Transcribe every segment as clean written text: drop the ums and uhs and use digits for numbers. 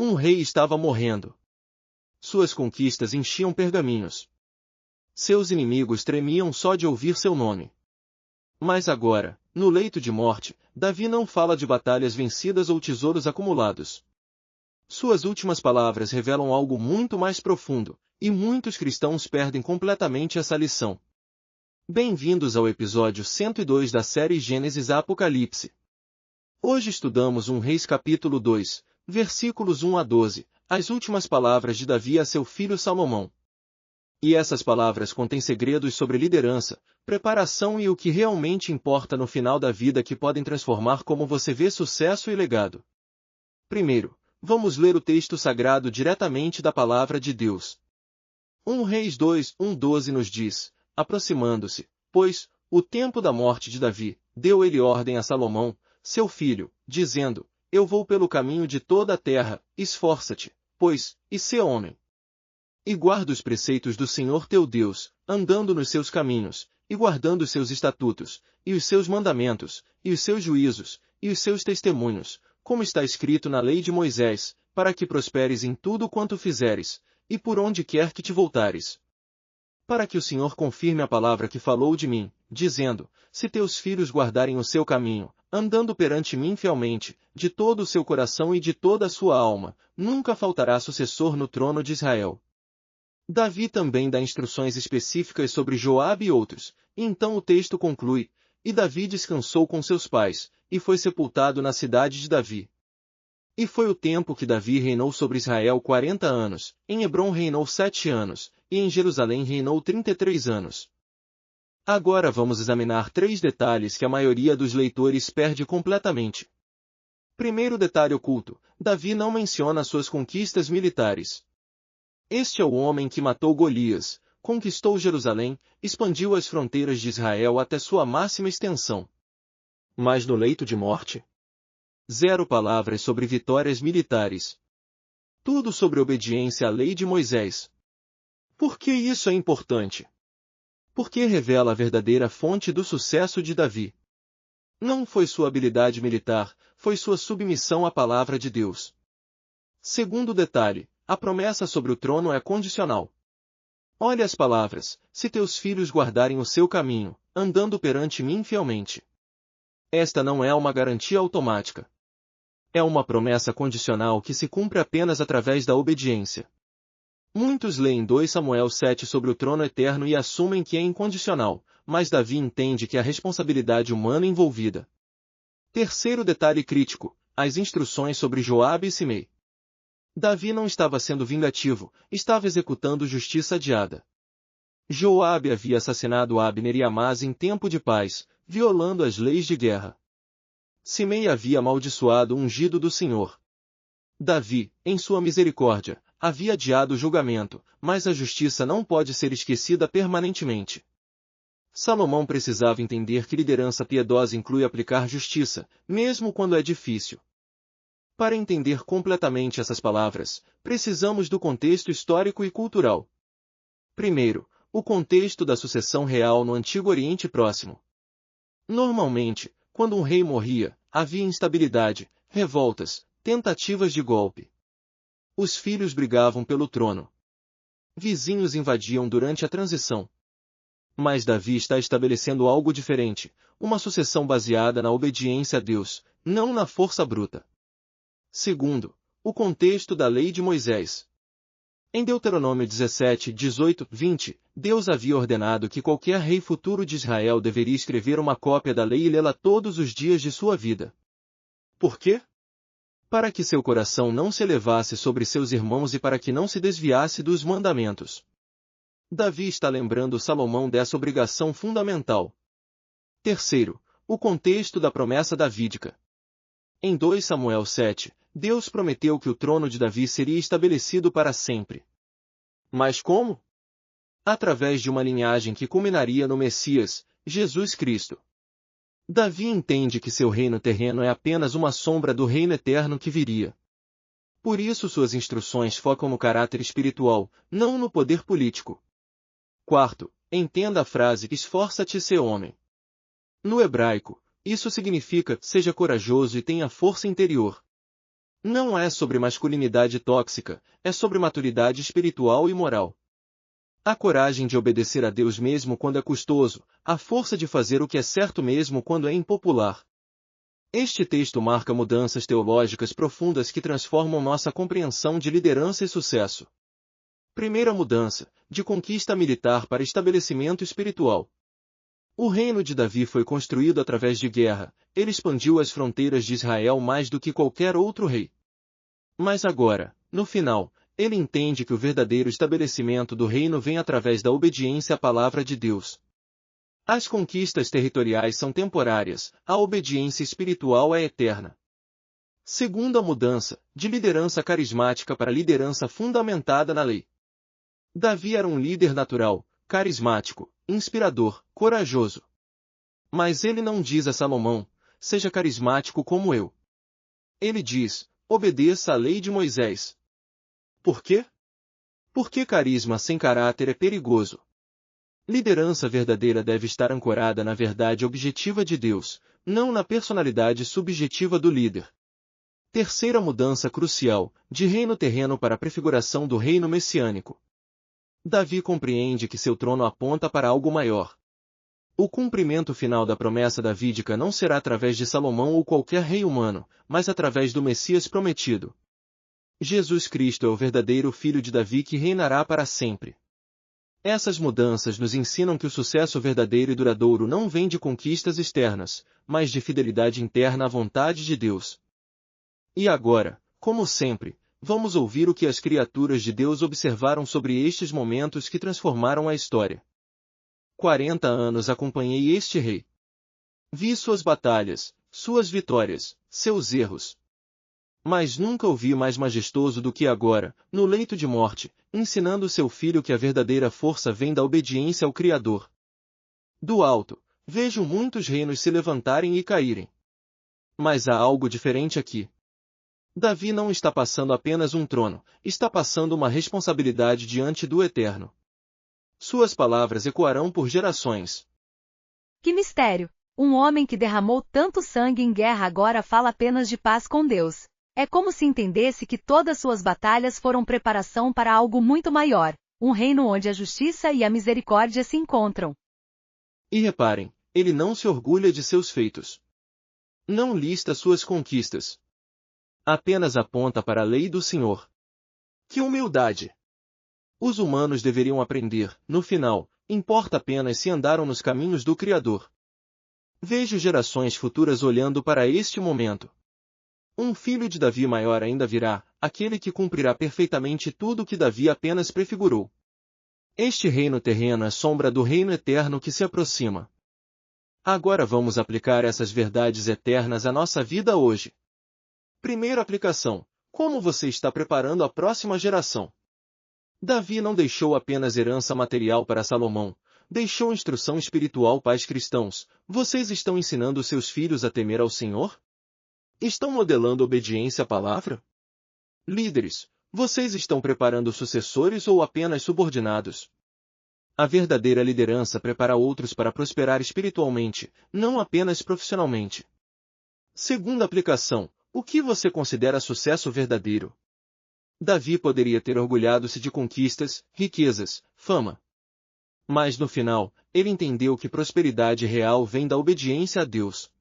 Um rei estava morrendo. Suas conquistas enchiam pergaminhos. Seus inimigos tremiam só de ouvir seu nome. Mas agora, no leito de morte, Davi não fala de batalhas vencidas ou tesouros acumulados. Suas últimas palavras revelam algo muito mais profundo, e muitos cristãos perdem completamente essa lição. Bem-vindos ao episódio 102 da série Gênesis a Apocalipse. Hoje estudamos 1 Reis capítulo 2, versículos 1 a 12, as últimas palavras de Davi a seu filho Salomão. E essas palavras contêm segredos sobre liderança, preparação e o que realmente importa no final da vida que podem transformar como você vê sucesso e legado. Primeiro, vamos ler o texto sagrado diretamente da palavra de Deus. 1 Reis 2, 1:12 nos diz: aproximando-se, pois, o tempo da morte de Davi, deu ele ordem a Salomão, seu filho, dizendo: Eu vou pelo caminho de toda a terra, esforça-te, pois, e sê homem. E guarda os preceitos do Senhor teu Deus, andando nos seus caminhos, e guardando os seus estatutos, e os seus mandamentos, e os seus juízos, e os seus testemunhos, como está escrito na lei de Moisés, para que prosperes em tudo quanto fizeres, e por onde quer que te voltares. Para que o Senhor confirme a palavra que falou de mim, dizendo: Se teus filhos guardarem o seu caminho, andando perante mim fielmente, de todo o seu coração e de toda a sua alma, nunca faltará sucessor no trono de Israel. Davi também dá instruções específicas sobre Joabe e outros, e então o texto conclui: E Davi descansou com seus pais, e foi sepultado na cidade de Davi. E foi o tempo que Davi reinou sobre Israel 40 anos, em Hebrom reinou 7 anos, e em Jerusalém reinou 33 anos. Agora vamos examinar 3 detalhes que a maioria dos leitores perde completamente. Primeiro detalhe oculto: Davi não menciona suas conquistas militares. Este é o homem que matou Golias, conquistou Jerusalém, expandiu as fronteiras de Israel até sua máxima extensão. Mas no leito de morte? 0 palavras sobre vitórias militares. Tudo sobre obediência à lei de Moisés. Por que isso é importante? Porque revela a verdadeira fonte do sucesso de Davi. Não foi sua habilidade militar, foi sua submissão à palavra de Deus. Segundo detalhe: a promessa sobre o trono é condicional. Olhe as palavras: se teus filhos guardarem o seu caminho, andando perante mim fielmente. Esta não é uma garantia automática. É uma promessa condicional que se cumpre apenas através da obediência. Muitos leem 2 Samuel 7 sobre o trono eterno e assumem que é incondicional, mas Davi entende que há responsabilidade humana envolvida. Terceiro detalhe crítico: as instruções sobre Joabe e Simei. Davi não estava sendo vingativo, estava executando justiça adiada. Joabe havia assassinado Abner e Amasa em tempo de paz, violando as leis de guerra. Simei havia amaldiçoado o ungido do Senhor. Davi, em sua misericórdia, havia adiado o julgamento, mas a justiça não pode ser esquecida permanentemente. Salomão precisava entender que liderança piedosa inclui aplicar justiça, mesmo quando é difícil. Para entender completamente essas palavras, precisamos do contexto histórico e cultural. Primeiro, o contexto da sucessão real no Antigo Oriente Próximo. Normalmente, quando um rei morria, havia instabilidade, revoltas, tentativas de golpe. Os filhos brigavam pelo trono. Vizinhos invadiam durante a transição. Mas Davi está estabelecendo algo diferente, uma sucessão baseada na obediência a Deus, não na força bruta. Segundo, o contexto da lei de Moisés. Em Deuteronômio 17, 18, 20, Deus havia ordenado que qualquer rei futuro de Israel deveria escrever uma cópia da lei e lê-la todos os dias de sua vida. Por quê? Para que seu coração não se elevasse sobre seus irmãos e para que não se desviasse dos mandamentos. Davi está lembrando Salomão dessa obrigação fundamental. Terceiro, o contexto da promessa davídica. Em 2 Samuel 7, Deus prometeu que o trono de Davi seria estabelecido para sempre. Mas como? Através de uma linhagem que culminaria no Messias, Jesus Cristo. Davi entende que seu reino terreno é apenas uma sombra do reino eterno que viria. Por isso suas instruções focam no caráter espiritual, não no poder político. Quarto, entenda a frase esforça-te ser homem. No hebraico, isso significa seja corajoso e tenha força interior. Não é sobre masculinidade tóxica, é sobre maturidade espiritual e moral. A coragem de obedecer a Deus mesmo quando é custoso, a força de fazer o que é certo mesmo quando é impopular. Este texto marca mudanças teológicas profundas que transformam nossa compreensão de liderança e sucesso. Primeira mudança, de conquista militar para estabelecimento espiritual. O reino de Davi foi construído através de guerra, ele expandiu as fronteiras de Israel mais do que qualquer outro rei. Mas agora, no final, ele entende que o verdadeiro estabelecimento do reino vem através da obediência à palavra de Deus. As conquistas territoriais são temporárias, a obediência espiritual é eterna. Segunda mudança, de liderança carismática para liderança fundamentada na lei. Davi era um líder natural, carismático, inspirador, corajoso. Mas ele não diz a Salomão, seja carismático como eu. Ele diz, obedeça à lei de Moisés. Por quê? Porque carisma sem caráter é perigoso. Liderança verdadeira deve estar ancorada na verdade objetiva de Deus, não na personalidade subjetiva do líder. Terceira mudança crucial, de reino terreno para a prefiguração do reino messiânico. Davi compreende que seu trono aponta para algo maior. O cumprimento final da promessa davídica não será através de Salomão ou qualquer rei humano, mas através do Messias prometido. Jesus Cristo é o verdadeiro filho de Davi que reinará para sempre. Essas mudanças nos ensinam que o sucesso verdadeiro e duradouro não vem de conquistas externas, mas de fidelidade interna à vontade de Deus. E agora, como sempre, vamos ouvir o que as criaturas de Deus observaram sobre estes momentos que transformaram a história. 40 anos acompanhei este rei. Vi suas batalhas, suas vitórias, seus erros. Mas nunca o vi mais majestoso do que agora, no leito de morte, ensinando seu filho que a verdadeira força vem da obediência ao Criador. Do alto, vejo muitos reinos se levantarem e caírem. Mas há algo diferente aqui. Davi não está passando apenas um trono, está passando uma responsabilidade diante do Eterno. Suas palavras ecoarão por gerações. Que mistério! Um homem que derramou tanto sangue em guerra agora fala apenas de paz com Deus. É como se entendesse que todas suas batalhas foram preparação para algo muito maior, um reino onde a justiça e a misericórdia se encontram. E reparem, ele não se orgulha de seus feitos. Não lista suas conquistas. Apenas aponta para a lei do Senhor. Que humildade! Os humanos deveriam aprender, no final, importa apenas se andaram nos caminhos do Criador. Vejo gerações futuras olhando para este momento. Um filho de Davi maior ainda virá, aquele que cumprirá perfeitamente tudo o que Davi apenas prefigurou. Este reino terreno é sombra do reino eterno que se aproxima. Agora vamos aplicar essas verdades eternas à nossa vida hoje. Primeira aplicação: como você está preparando a próxima geração? Davi não deixou apenas herança material para Salomão, deixou instrução espiritual para os cristãos. Vocês estão ensinando seus filhos a temer ao Senhor? Estão modelando obediência à palavra? Líderes, vocês estão preparando sucessores ou apenas subordinados? A verdadeira liderança prepara outros para prosperar espiritualmente, não apenas profissionalmente. Segunda aplicação: o que você considera sucesso verdadeiro? Davi poderia ter orgulhado-se de conquistas, riquezas, fama. Mas no final, ele entendeu que prosperidade real vem da obediência a Deus.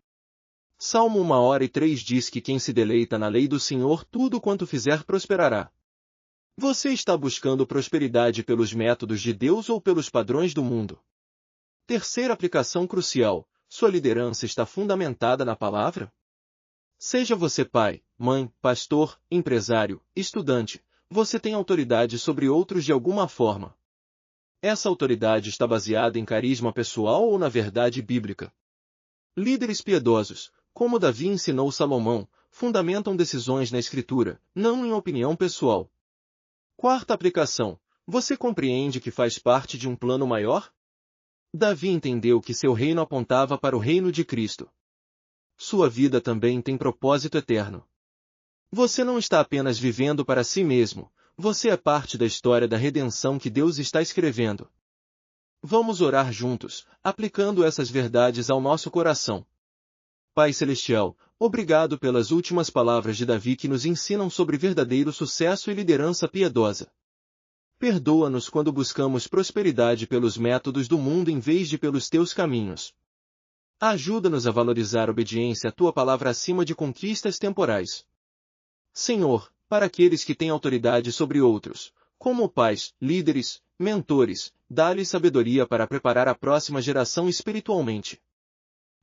Salmo 1:3 diz que quem se deleita na lei do Senhor tudo quanto fizer prosperará. Você está buscando prosperidade pelos métodos de Deus ou pelos padrões do mundo? Terceira aplicação crucial: sua liderança está fundamentada na palavra? Seja você pai, mãe, pastor, empresário, estudante, você tem autoridade sobre outros de alguma forma. Essa autoridade está baseada em carisma pessoal ou na verdade bíblica? Líderes piedosos, como Davi ensinou Salomão, fundamentam decisões na Escritura, não em opinião pessoal. Quarta aplicação: você compreende que faz parte de um plano maior? Davi entendeu que seu reino apontava para o reino de Cristo. Sua vida também tem propósito eterno. Você não está apenas vivendo para si mesmo, você é parte da história da redenção que Deus está escrevendo. Vamos orar juntos, aplicando essas verdades ao nosso coração. Pai Celestial, Obrigado pelas últimas palavras de Davi que nos ensinam sobre verdadeiro sucesso e liderança piedosa. Perdoa-nos quando buscamos prosperidade pelos métodos do mundo em vez de pelos teus caminhos. Ajuda-nos a valorizar a obediência à tua palavra acima de conquistas temporais. Senhor, para aqueles que têm autoridade sobre outros, como pais, líderes, mentores, dá-lhes sabedoria para preparar a próxima geração espiritualmente.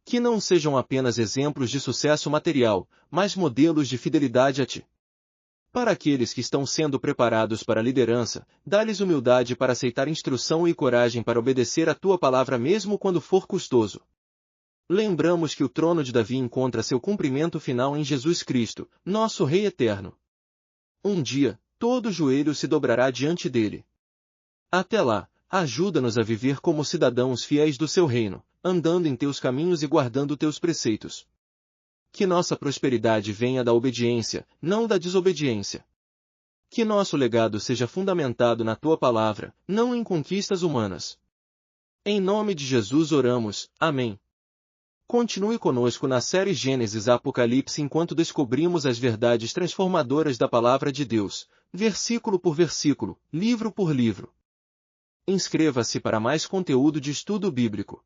Que não sejam apenas exemplos de sucesso material, mas modelos de fidelidade a ti. Para aqueles que estão sendo preparados para a liderança, dá-lhes humildade para aceitar instrução e coragem para obedecer a tua palavra mesmo quando for custoso. Lembramos que o trono de Davi encontra seu cumprimento final em Jesus Cristo, nosso Rei eterno. Um dia, todo joelho se dobrará diante dele. Até lá, ajuda-nos a viver como cidadãos fiéis do seu reino, andando em teus caminhos e guardando teus preceitos. Que nossa prosperidade venha da obediência, não da desobediência. Que nosso legado seja fundamentado na tua palavra, não em conquistas humanas. Em nome de Jesus oramos, amém. Continue conosco na série Gênesis Apocalipse enquanto descobrimos as verdades transformadoras da Palavra de Deus, versículo por versículo, livro por livro. Inscreva-se para mais conteúdo de estudo bíblico.